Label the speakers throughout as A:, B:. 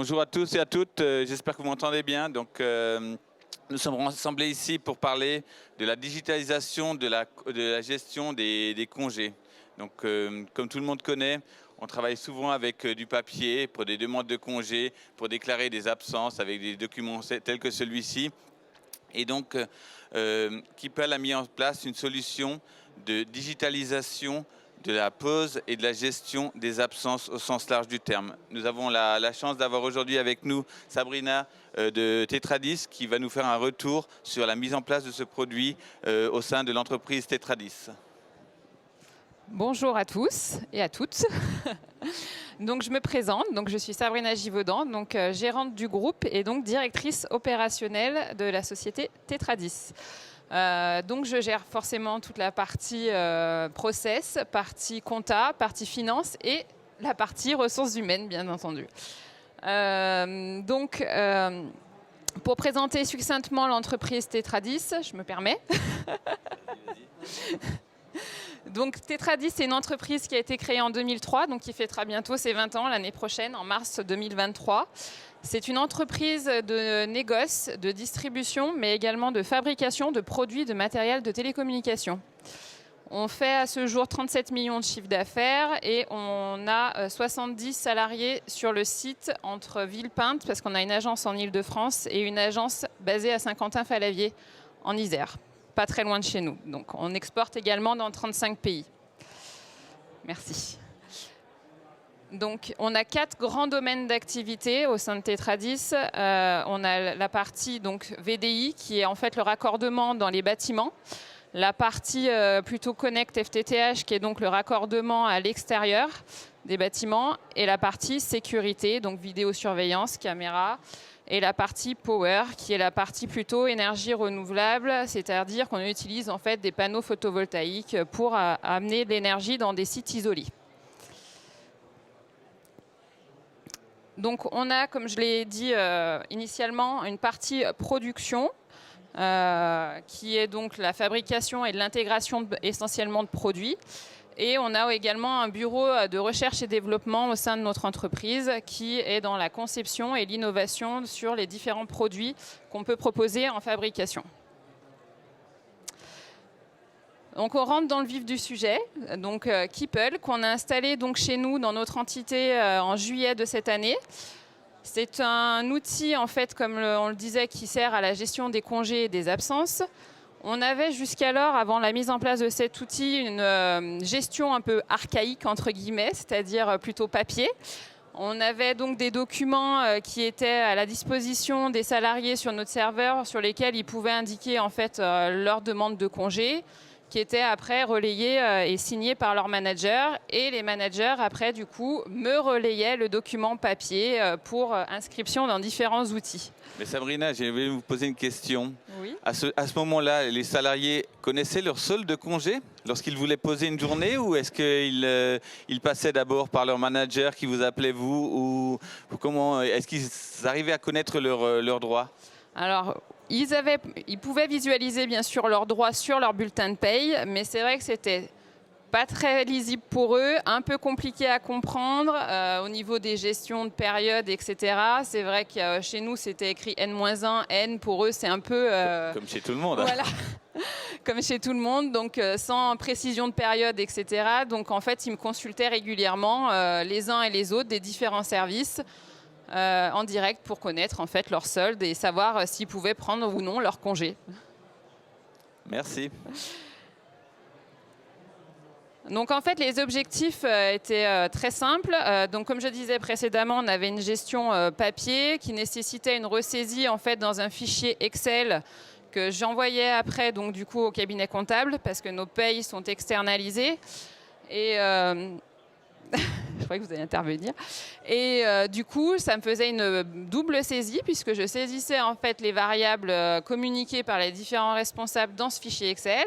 A: Bonjour à tous et à toutes, j'espère que vous m'entendez bien. Donc, nous sommes rassemblés ici pour parler de la digitalisation de la gestion des congés. Donc, comme tout le monde connaît, on travaille souvent avec du papier pour des demandes de congés, pour déclarer des absences avec des documents tels que celui-ci. Et donc, Keepel a mis en place une solution de digitalisation de la pause et de la gestion des absences au sens large du terme. Nous avons la chance d'avoir aujourd'hui avec nous Sabrina de Tetradis qui va nous faire un retour sur la mise en place de ce produit au sein de l'entreprise Tetradis.
B: Bonjour à tous et à toutes. Donc je me présente, donc je suis Sabrina Givaudan, donc gérante du groupe et donc directrice opérationnelle de la société Tetradis. Donc je gère forcément toute la partie process, partie compta, partie finance et la partie ressources humaines, bien entendu. Pour présenter succinctement l'entreprise Tetradis, je me permets. Donc Tetradis, c'est une entreprise qui a été créée en 2003, donc qui fêtera bientôt ses 20 ans l'année prochaine, en mars 2023. C'est une entreprise de négoce, de distribution, mais également de fabrication de produits de matériel de télécommunication. On fait à ce jour 37 millions de chiffre d'affaires et on a 70 salariés sur le site entre Villepinte, parce qu'on a une agence en Île-de-France, et une agence basée à Saint-Quentin-Fallavier, en Isère, pas très loin de chez nous. Donc on exporte également dans 35 pays. Merci. Donc, on a 4 grands domaines d'activité au sein de Tetradis. On a la partie donc, VDI, qui est en fait le raccordement dans les bâtiments. La partie plutôt Connect FTTH, qui est donc le raccordement à l'extérieur des bâtiments. Et la partie sécurité, donc vidéosurveillance, caméra. Et la partie Power, qui est la partie plutôt énergie renouvelable, c'est-à-dire qu'on utilise en fait des panneaux photovoltaïques pour amener de l'énergie dans des sites isolés. Donc on a, comme je l'ai dit initialement, une partie production qui est donc la fabrication et de l'intégration essentiellement de produits. Et on a également un bureau de recherche et développement au sein de notre entreprise qui est dans la conception et l'innovation sur les différents produits qu'on peut proposer en fabrication. Donc on rentre dans le vif du sujet, donc Keepel, qu'on a installé donc chez nous dans notre entité en juillet de cette année. C'est un outil, en fait, comme on le disait, qui sert à la gestion des congés et des absences. On avait jusqu'alors, avant la mise en place de cet outil, une gestion un peu archaïque, entre guillemets, c'est-à-dire plutôt papier. On avait donc des documents qui étaient à la disposition des salariés sur notre serveur, sur lesquels ils pouvaient indiquer en fait leur demande de congé, qui étaient après relayés et signés par leur manager. Et les managers, après, du coup, me relayaient le document papier pour inscription dans différents outils.
A: Mais Sabrina, je vais vous poser une question.
B: Oui.
A: À ce moment-là, les salariés connaissaient leur solde de congé lorsqu'ils voulaient poser une journée, ou est-ce qu'ils passaient d'abord par leur manager qui vous appelait vous, ou comment est-ce qu'ils arrivaient à connaître leurs droits?
B: Alors, ils pouvaient visualiser bien sûr leurs droits sur leur bulletin de paye, mais c'est vrai que c'était pas très lisible pour eux, un peu compliqué à comprendre au niveau des gestions de périodes, etc. C'est vrai que chez nous, c'était écrit N-1, N, pour eux, c'est un peu...
A: Comme chez tout le monde.
B: Voilà, comme chez tout le monde, donc sans précision de période, etc. Donc en fait, ils me consultaient régulièrement, les uns et les autres, des différents services, en direct pour connaître en fait leur solde et savoir s'ils pouvaient prendre ou non leur congé.
A: Merci.
B: Donc en fait, les objectifs étaient très simples. Donc comme je disais précédemment, on avait une gestion papier qui nécessitait une ressaisie en fait dans un fichier Excel que j'envoyais après donc du coup au cabinet comptable parce que nos payes sont externalisées. Et je croyais que vous alliez intervenir. Et du coup, ça me faisait une double saisie puisque je saisissais en fait les variables communiquées par les différents responsables dans ce fichier Excel.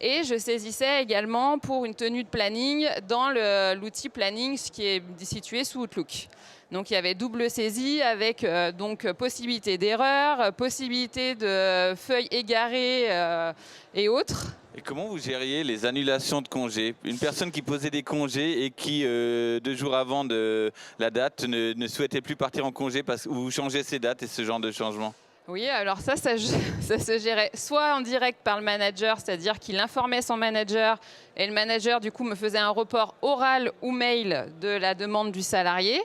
B: Et je saisissais également pour une tenue de planning dans l'outil planning, ce qui est situé sous Outlook. Donc il y avait double saisie avec donc possibilité d'erreur, possibilité de feuilles égarées et autres.
A: Et comment vous gériez les annulations de congés? Une personne qui posait des congés et qui, 2 jours avant la date, ne souhaitait plus partir en congé parce que vous changez ses dates et ce genre de changement.
B: Oui, alors ça se gérait soit en direct par le manager, c'est-à-dire qu'il informait son manager et le manager, du coup, me faisait un report oral ou mail de la demande du salarié,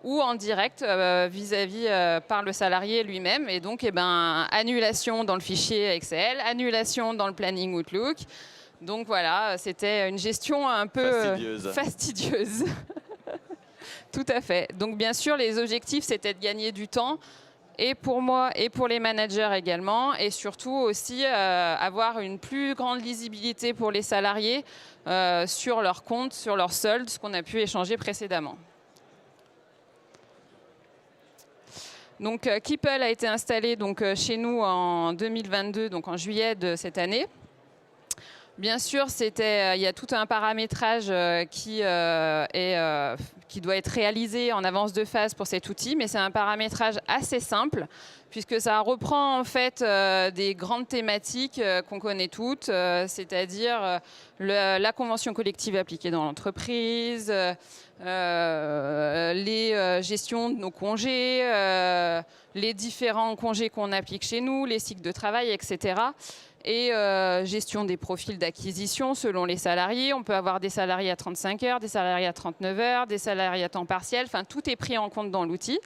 B: ou en direct vis-à-vis par le salarié lui-même. Et donc, annulation dans le fichier Excel, annulation dans le planning Outlook. Donc voilà, c'était une gestion un peu fastidieuse. Tout à fait. Donc bien sûr, les objectifs, c'était de gagner du temps, et pour moi et pour les managers également, et surtout aussi avoir une plus grande lisibilité pour les salariés sur leurs comptes, sur leurs soldes, ce qu'on a pu échanger précédemment. Donc Keepel a été installé donc, chez nous en 2022, donc en juillet de cette année. Bien sûr, il y a tout un paramétrage qui doit être réalisé en avance de phase pour cet outil, mais c'est un paramétrage assez simple, puisque ça reprend en fait des grandes thématiques qu'on connaît toutes, c'est-à-dire la convention collective appliquée dans l'entreprise, les gestions de nos congés, les différents congés qu'on applique chez nous, les cycles de travail, etc. Et gestion des profils d'acquisition selon les salariés. On peut avoir des salariés à 35 heures, des salariés à 39 heures, des salariés à temps partiel. Enfin, tout est pris en compte dans l'outil.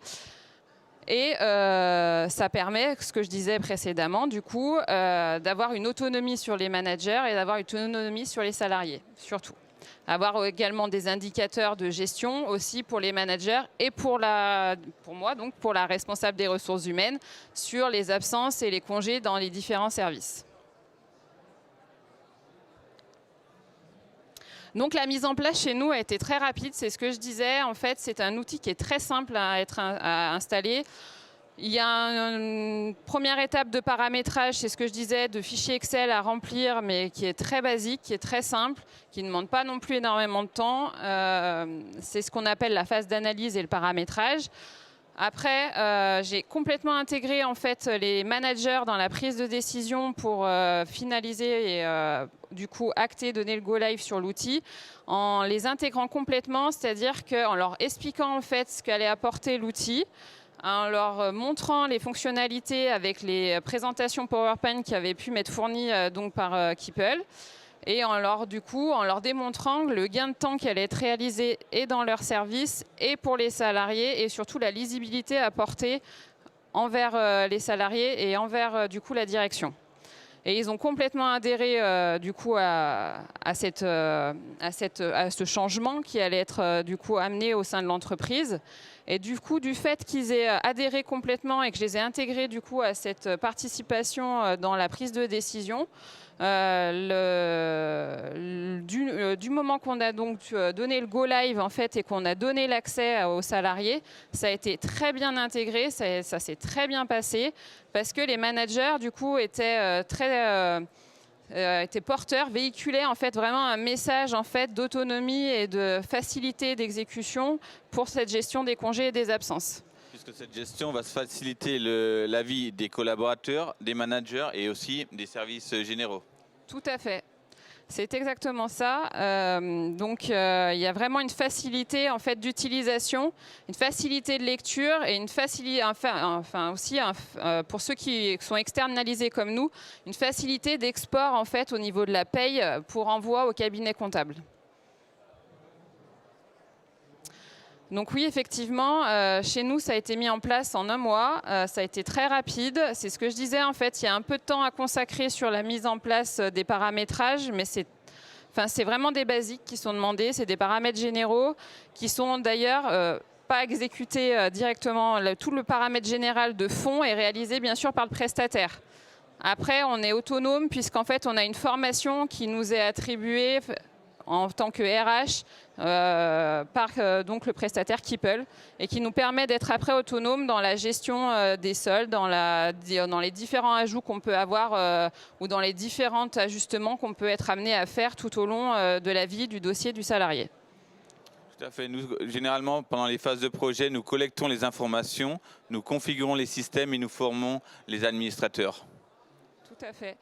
B: Et ça permet, ce que je disais précédemment, du coup, d'avoir une autonomie sur les managers et d'avoir une autonomie sur les salariés, surtout. Avoir également des indicateurs de gestion aussi pour les managers et pour moi, donc pour la responsable des ressources humaines, sur les absences et les congés dans les différents services. Donc la mise en place chez nous a été très rapide, c'est ce que je disais. En fait, c'est un outil qui est très simple à installer. Il y a une première étape de paramétrage, c'est ce que je disais, de fichiers Excel à remplir, mais qui est très basique, qui est très simple, qui ne demande pas non plus énormément de temps. C'est ce qu'on appelle la phase d'analyse et le paramétrage. Après, j'ai complètement intégré en fait les managers dans la prise de décision pour finaliser et du coup acter, donner le go live sur l'outil, en les intégrant complètement, c'est-à-dire qu'en leur expliquant en fait ce qu'allait apporter l'outil, en leur montrant les fonctionnalités avec les présentations PowerPoint qui avaient pu m'être fournies donc par Keepel, et en leur démontrant le gain de temps qui allait être réalisé et dans leur service et pour les salariés, et surtout la lisibilité apportée envers les salariés et envers du coup la direction. Et ils ont complètement adhéré du coup à ce changement qui allait être du coup amené au sein de l'entreprise. Et du coup, du fait qu'ils aient adhéré complètement et que je les ai intégrés du coup à cette participation dans la prise de décision, du moment qu'on a donc donné le go live en fait et qu'on a donné l'accès aux salariés, ça a été très bien intégré, ça s'est très bien passé parce que les managers du coup étaient étaient porteurs, véhiculaient en fait vraiment un message en fait d'autonomie et de facilité d'exécution pour cette gestion des congés et des absences.
A: Puisque cette gestion va faciliter la vie des collaborateurs, des managers et aussi des services généraux.
B: Tout à fait. C'est exactement ça. Donc, il y a vraiment une facilité en fait d'utilisation, une facilité de lecture et une facilité, aussi pour ceux qui sont externalisés comme nous, une facilité d'export en fait au niveau de la paye pour envoi au cabinet comptable. Donc oui, effectivement, chez nous, ça a été mis en place en 1 mois. Ça a été très rapide. C'est ce que je disais, en fait, il y a un peu de temps à consacrer sur la mise en place des paramétrages, mais c'est vraiment des basiques qui sont demandés. C'est des paramètres généraux qui sont d'ailleurs pas exécutés directement. Tout le paramètre général de fond est réalisé, bien sûr, par le prestataire. Après, on est autonome puisqu'en fait, on a une formation qui nous est attribuée en tant que RH par donc le prestataire Keepel et qui nous permet d'être après autonome dans la gestion des soldes, dans les différents ajouts qu'on peut avoir ou dans les différents ajustements qu'on peut être amené à faire tout au long de la vie du dossier du salarié.
A: Tout à fait. Nous, généralement, pendant les phases de projet, nous collectons les informations, nous configurons les systèmes et nous formons les administrateurs.
B: Tout à fait.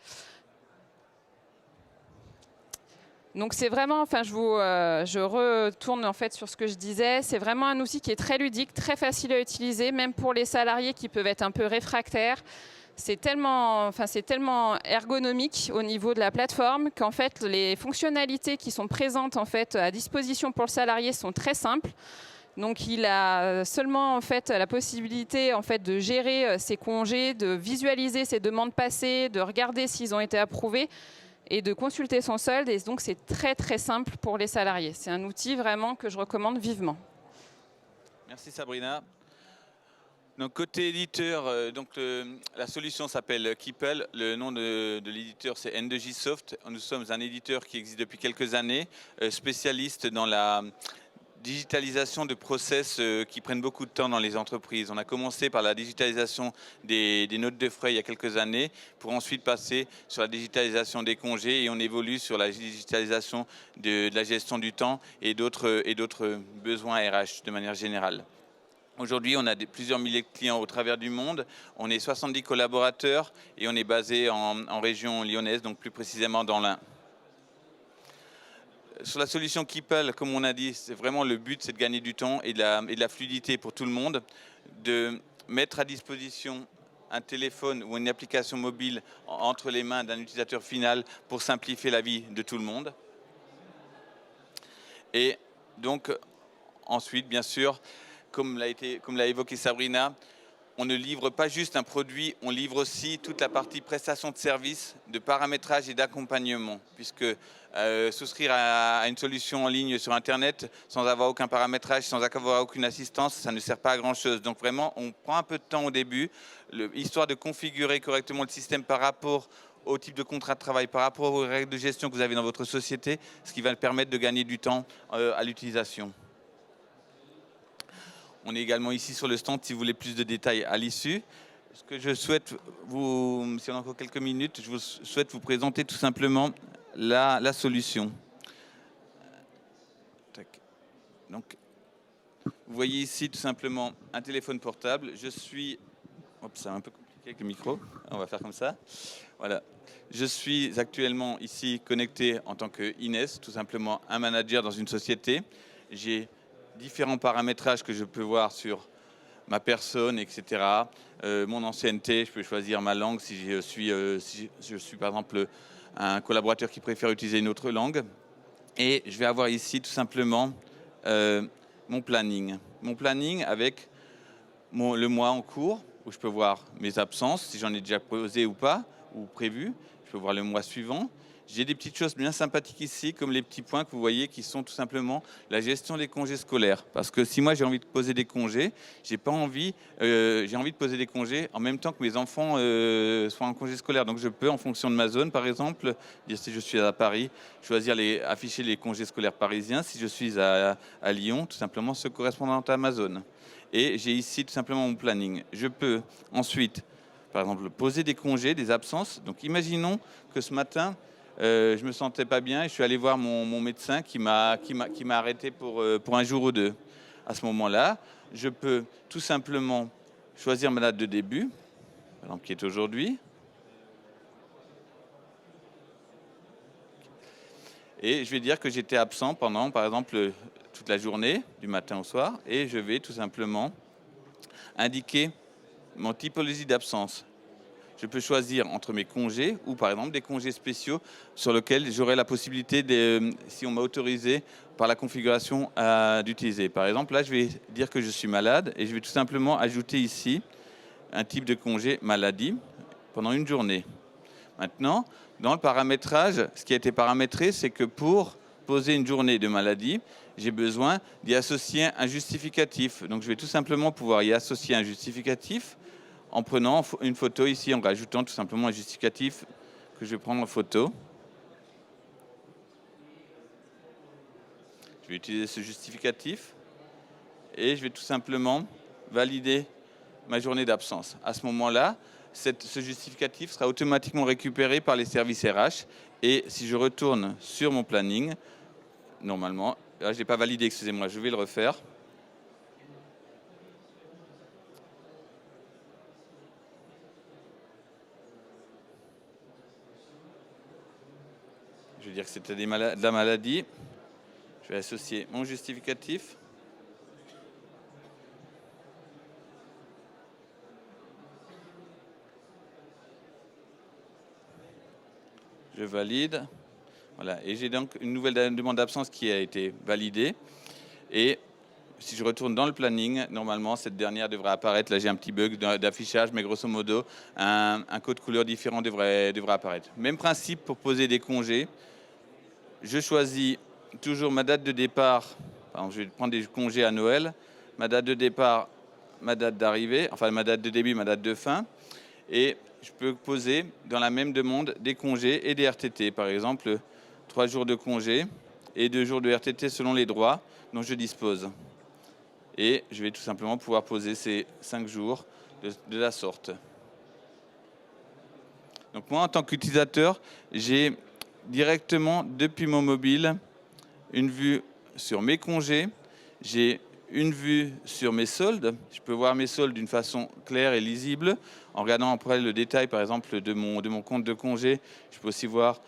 B: Donc c'est vraiment, enfin je retourne en fait sur ce que je disais, c'est vraiment un outil qui est très ludique, très facile à utiliser, même pour les salariés qui peuvent être un peu réfractaires. C'est tellement ergonomique au niveau de la plateforme qu'en fait les fonctionnalités qui sont présentes en fait à disposition pour le salarié sont très simples. Donc il a seulement en fait la possibilité en fait de gérer ses congés, de visualiser ses demandes passées, de regarder s'ils ont été approuvés et de consulter son solde. Et donc c'est très très simple pour les salariés. C'est un outil vraiment que je recommande vivement.
A: Merci Sabrina. Donc côté éditeur, la solution s'appelle Keepel. Le nom de l'éditeur c'est N2J Soft. Nous sommes un éditeur qui existe depuis quelques années, spécialiste dans la digitalisation de process qui prennent beaucoup de temps dans les entreprises. On a commencé par la digitalisation des notes de frais il y a quelques années pour ensuite passer sur la digitalisation des congés et on évolue sur la digitalisation de la gestion du temps et d'autres besoins RH de manière générale. Aujourd'hui, on a plusieurs milliers de clients au travers du monde. On est 70 collaborateurs et on est basé en région lyonnaise, donc plus précisément dans l'Ain. Sur la solution Keepel, comme on a dit, c'est vraiment le but, c'est de gagner du temps et de la fluidité pour tout le monde, de mettre à disposition un téléphone ou une application mobile entre les mains d'un utilisateur final pour simplifier la vie de tout le monde. Et donc, ensuite, bien sûr, comme l'a évoqué Sabrina, on ne livre pas juste un produit, on livre aussi toute la partie prestation de service, de paramétrage et d'accompagnement, puisque souscrire à une solution en ligne sur Internet sans avoir aucun paramétrage, sans avoir aucune assistance, ça ne sert pas à grand-chose. Donc vraiment, on prend un peu de temps au début, histoire de configurer correctement le système par rapport au type de contrat de travail, par rapport aux règles de gestion que vous avez dans votre société, ce qui va permettre de gagner du temps à l'utilisation. On est également ici sur le stand si vous voulez plus de détails à l'issue. Ce que je souhaite vous, si on a encore quelques minutes, je souhaite vous présenter tout simplement la solution. Donc, vous voyez ici tout simplement un téléphone portable. Je suis... c'est un peu compliqué avec le micro. On va faire comme ça. Voilà. Je suis actuellement ici connecté en tant que Inès, tout simplement un manager dans une société. J'ai différents paramétrages que je peux voir sur ma personne, etc. Mon ancienneté, je peux choisir ma langue si je suis par exemple un collaborateur qui préfère utiliser une autre langue. Et je vais avoir ici tout simplement mon planning. Mon planning avec le mois en cours, où je peux voir mes absences, si j'en ai déjà posé ou pas, ou prévu. Je peux voir le mois suivant. J'ai des petites choses bien sympathiques ici, comme les petits points que vous voyez, qui sont tout simplement la gestion des congés scolaires. Parce que si moi j'ai envie de poser des congés, j'ai envie de poser des congés en même temps que mes enfants soient en congé scolaire. Donc je peux, en fonction de ma zone, par exemple, dire si je suis à Paris, choisir afficher les congés scolaires parisiens. Si je suis à Lyon, tout simplement ceux correspondant à ma zone. Et j'ai ici tout simplement mon planning. Je peux ensuite, par exemple, poser des congés, des absences. Donc imaginons que ce matin, je me sentais pas bien et je suis allé voir mon médecin qui m'a arrêté pour un jour ou deux. À ce moment-là, je peux tout simplement choisir ma date de début, par exemple qui est aujourd'hui. Et je vais dire que j'étais absent pendant, par exemple, toute la journée, du matin au soir, et je vais tout simplement indiquer mon typologie d'absence. Je peux choisir entre mes congés ou par exemple des congés spéciaux sur lesquels j'aurai la possibilité, si on m'a autorisé par la configuration, d'utiliser. Par exemple, là, je vais dire que je suis malade et je vais tout simplement ajouter ici un type de congé maladie pendant une journée. Maintenant, dans le paramétrage, ce qui a été paramétré, c'est que pour poser une journée de maladie, j'ai besoin d'y associer un justificatif. Donc, je vais tout simplement pouvoir y associer un justificatif en prenant une photo ici, en rajoutant tout simplement un justificatif que je vais prendre en photo. Je vais utiliser ce justificatif et je vais tout simplement valider ma journée d'absence. À ce moment-là, ce justificatif sera automatiquement récupéré par les services RH et si je retourne sur mon planning, normalement, là je n'ai pas validé, excusez-moi, je vais le refaire. Je vais dire que c'était de la maladie. Je vais associer mon justificatif. Je valide. Voilà. Et j'ai donc une nouvelle demande d'absence qui a été validée. Et si je retourne dans le planning, normalement, cette dernière devrait apparaître. Là, j'ai un petit bug d'affichage, mais grosso modo, un code couleur différent devrait apparaître. Même principe pour poser des congés. Je choisis toujours ma date de départ. Alors, je vais prendre des congés à Noël. Ma date de départ, ma date d'arrivée, enfin ma date de début, ma date de fin. Et je peux poser dans la même demande des congés et des RTT. Par exemple, 3 jours de congé et 2 jours de RTT selon les droits dont je dispose. Et je vais tout simplement pouvoir poser ces 5 jours de la sorte. Donc moi, en tant qu'utilisateur, j'ai directement depuis mon mobile une vue sur mes congés. J'ai une vue sur mes soldes. Je peux voir mes soldes d'une façon claire et lisible. En regardant après le détail, par exemple, de mon compte de congé, je peux aussi voir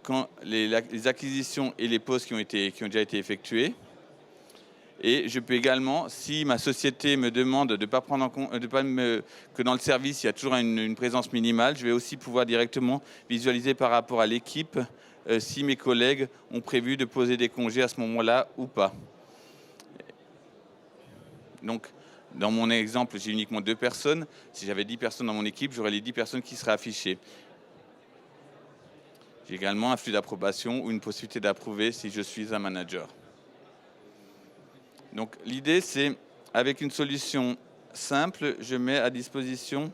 A: quand les acquisitions et les pauses qui ont déjà été effectuées. Et je peux également, si ma société me demande de pas prendre en compte, que dans le service il y a toujours une présence minimale, je vais aussi pouvoir directement visualiser par rapport à l'équipe si mes collègues ont prévu de poser des congés à ce moment-là ou pas. Donc, dans mon exemple, j'ai uniquement 2 personnes. Si j'avais 10 personnes dans mon équipe, j'aurais les 10 personnes qui seraient affichées. J'ai également un flux d'approbation ou une possibilité d'approuver si je suis un manager. Donc l'idée, c'est, avec une solution simple, je mets à disposition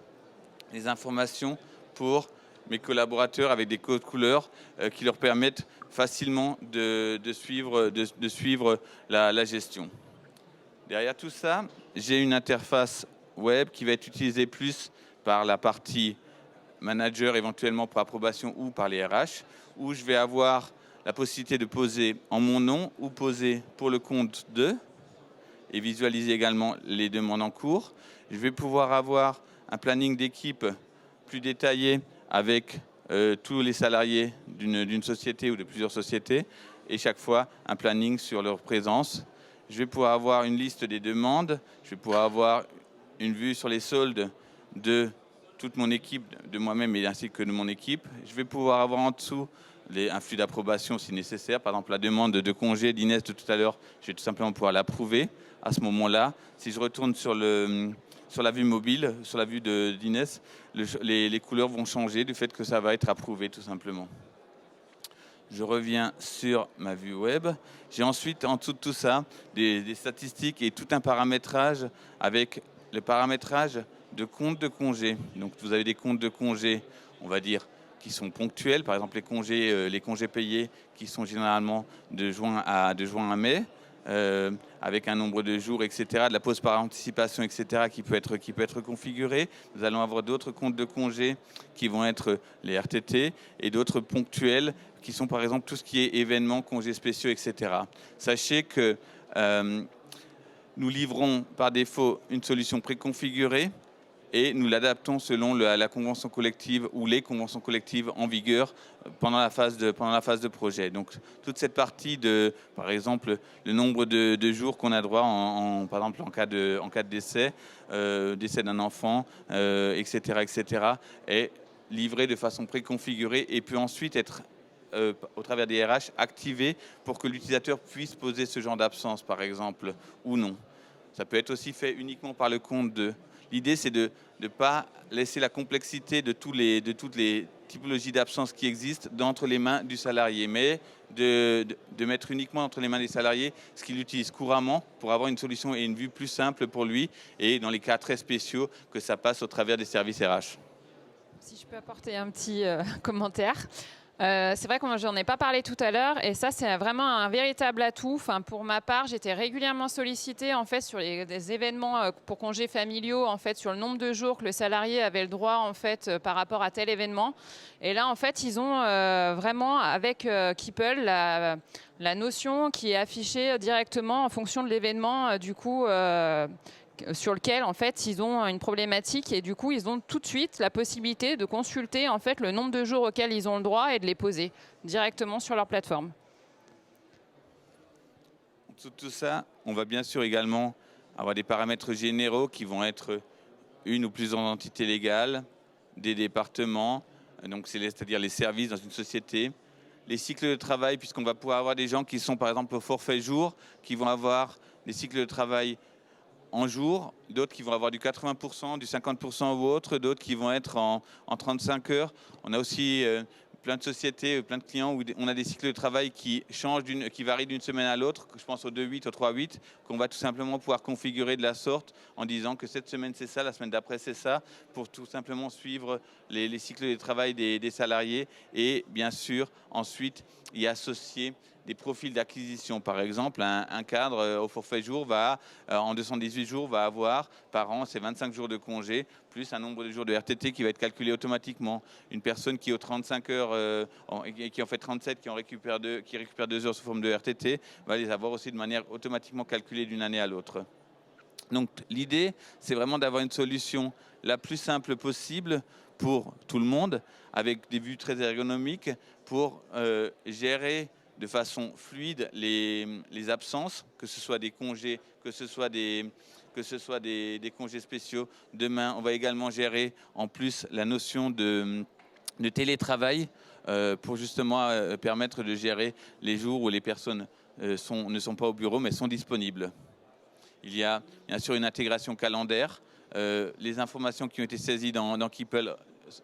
A: les informations pour mes collaborateurs avec des codes couleurs qui leur permettent facilement de suivre la gestion. Derrière tout ça, j'ai une interface web qui va être utilisée plus par la partie manager, éventuellement pour approbation ou par les RH, où je vais avoir la possibilité de poser en mon nom ou poser pour le compte de, et visualiser également les demandes en cours. Je vais pouvoir avoir un planning d'équipe plus détaillé avec tous les salariés d'une société ou de plusieurs sociétés, et chaque fois un planning sur leur présence. Je vais pouvoir avoir une liste des demandes, je vais pouvoir avoir une vue sur les soldes de toute mon équipe, de moi-même et ainsi que de mon équipe. Je vais pouvoir avoir en dessous un flux d'approbation si nécessaire. Par exemple, la demande de congé d'Inès de tout à l'heure, je vais tout simplement pouvoir l'approuver à ce moment-là. Si je retourne sur la vue mobile, sur la vue d'Inès, les couleurs vont changer du fait que ça va être approuvé tout simplement. Je reviens sur ma vue web. J'ai ensuite, en dessous de tout ça, des statistiques et tout un paramétrage avec le paramétrage de compte de congé. Donc, vous avez des comptes de congé, on va dire, qui sont ponctuels. Par exemple, les congés payés qui sont généralement de juin à mai, avec un nombre de jours, etc., de la pause par anticipation, etc., qui peut être configuré. Nous allons avoir d'autres comptes de congés qui vont être les RTT et d'autres ponctuels qui sont par exemple tout ce qui est événements, congés spéciaux, etc. Sachez que nous livrons par défaut une solution préconfigurée et nous l'adaptons selon la convention collective ou les conventions collectives en vigueur pendant la phase de projet. Donc toute cette partie de, par exemple, le nombre de jours qu'on a droit, par exemple en cas de décès, décès d'un enfant, etc., est livrée de façon préconfigurée et peut ensuite être au travers des RH, activé pour que l'utilisateur puisse poser ce genre d'absence, par exemple, ou non. Ça peut être aussi fait uniquement par le compte de. L'idée, c'est de ne pas laisser la complexité de toutes les typologies d'absence qui existent entre les mains du salarié, mais de mettre uniquement entre les mains des salariés ce qu'il utilise couramment pour avoir une solution et une vue plus simple pour lui, et dans les cas très spéciaux, que ça passe au travers des services RH.
B: Si je peux apporter un petit commentaire. C'est vrai que moi, j'en ai pas parlé tout à l'heure et ça, c'est vraiment un véritable atout. Enfin, pour ma part, j'étais régulièrement sollicitée en fait, sur des événements pour congés familiaux, en fait, sur le nombre de jours que le salarié avait le droit en fait, par rapport à tel événement. Et là, en fait, ils ont vraiment, avec Keepel, la notion qui est affichée directement en fonction de l'événement, du coup, sur lequel en fait ils ont une problématique et du coup ils ont tout de suite la possibilité de consulter en fait le nombre de jours auxquels ils ont le droit et de les poser directement sur leur plateforme.
A: Tout ça, on va bien sûr également avoir des paramètres généraux qui vont être une ou plusieurs entités légales, des départements, donc c'est-à-dire les services dans une société, les cycles de travail, puisqu'on va pouvoir avoir des gens qui sont par exemple au forfait jour, qui vont avoir des cycles de travail en jour, d'autres qui vont avoir du 80%, du 50% ou autre, d'autres qui vont être en 35 heures. On a aussi plein de sociétés, plein de clients où on a des cycles de travail qui changent, qui varient d'une semaine à l'autre. Je pense au 2-8, au 3-8, qu'on va tout simplement pouvoir configurer de la sorte en disant que cette semaine c'est ça, la semaine d'après c'est ça, pour tout simplement suivre les cycles de travail des salariés et bien sûr ensuite y associer des profils d'acquisition. Par exemple, un cadre au forfait jour va, en 218 jours, va avoir par an ses 25 jours de congé, plus un nombre de jours de RTT qui va être calculé automatiquement. Une personne qui, aux 35 heures, qui en fait 37, qui récupère 2 heures sous forme de RTT, va les avoir aussi de manière automatiquement calculée d'une année à l'autre. Donc l'idée, c'est vraiment d'avoir une solution la plus simple possible pour tout le monde, avec des vues très ergonomiques, pour gérer de façon fluide les absences, que ce soit des congés, que ce soit des congés spéciaux. Demain, on va également gérer en plus la notion de télétravail pour justement permettre de gérer les jours où les personnes ne sont pas au bureau mais sont disponibles. Il y a bien sûr une intégration calendaire. Les informations qui ont été saisies dans Keepel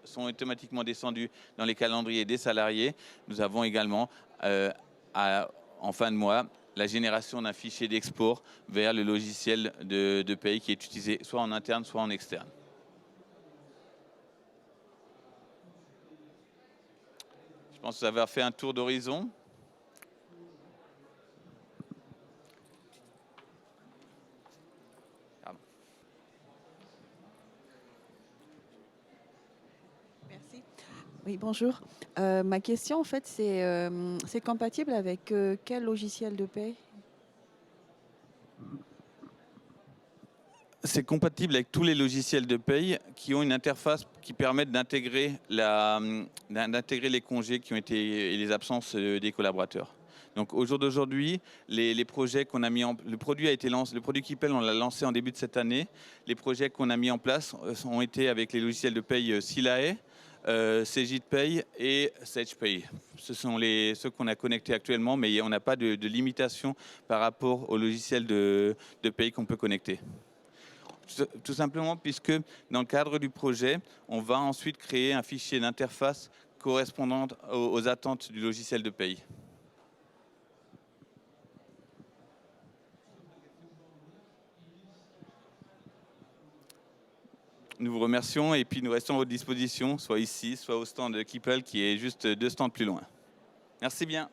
A: sont automatiquement descendues dans les calendriers des salariés. Nous avons également, en fin de mois, la génération d'un fichier d'export vers le logiciel de paye qui est utilisé soit en interne, soit en externe. Je pense avoir fait un tour d'horizon.
C: Merci. Oui, bonjour. Ma question, en fait, c'est compatible avec quel logiciel de paie?
A: C'est compatible avec tous les logiciels de paye qui ont une interface qui permettent d'intégrer les congés qui ont été et les absences des collaborateurs. Donc au jour d'aujourd'hui, les projets qu'on a mis en le produit a été lancé, le produit Keepel, on l'a lancé en début de cette année. Les projets qu'on a mis en place ont été avec les logiciels de paye Silae, Cegid-Pay et SagePay. Ce sont ceux qu'on a connectés actuellement, mais on n'a pas de limitation par rapport aux logiciels de paye qu'on peut connecter. Tout simplement puisque dans le cadre du projet, on va ensuite créer un fichier d'interface correspondant aux attentes du logiciel de paye. Nous vous remercions et puis nous restons à votre disposition, soit ici, soit au stand de Keepel qui est juste 2 stands plus loin. Merci bien.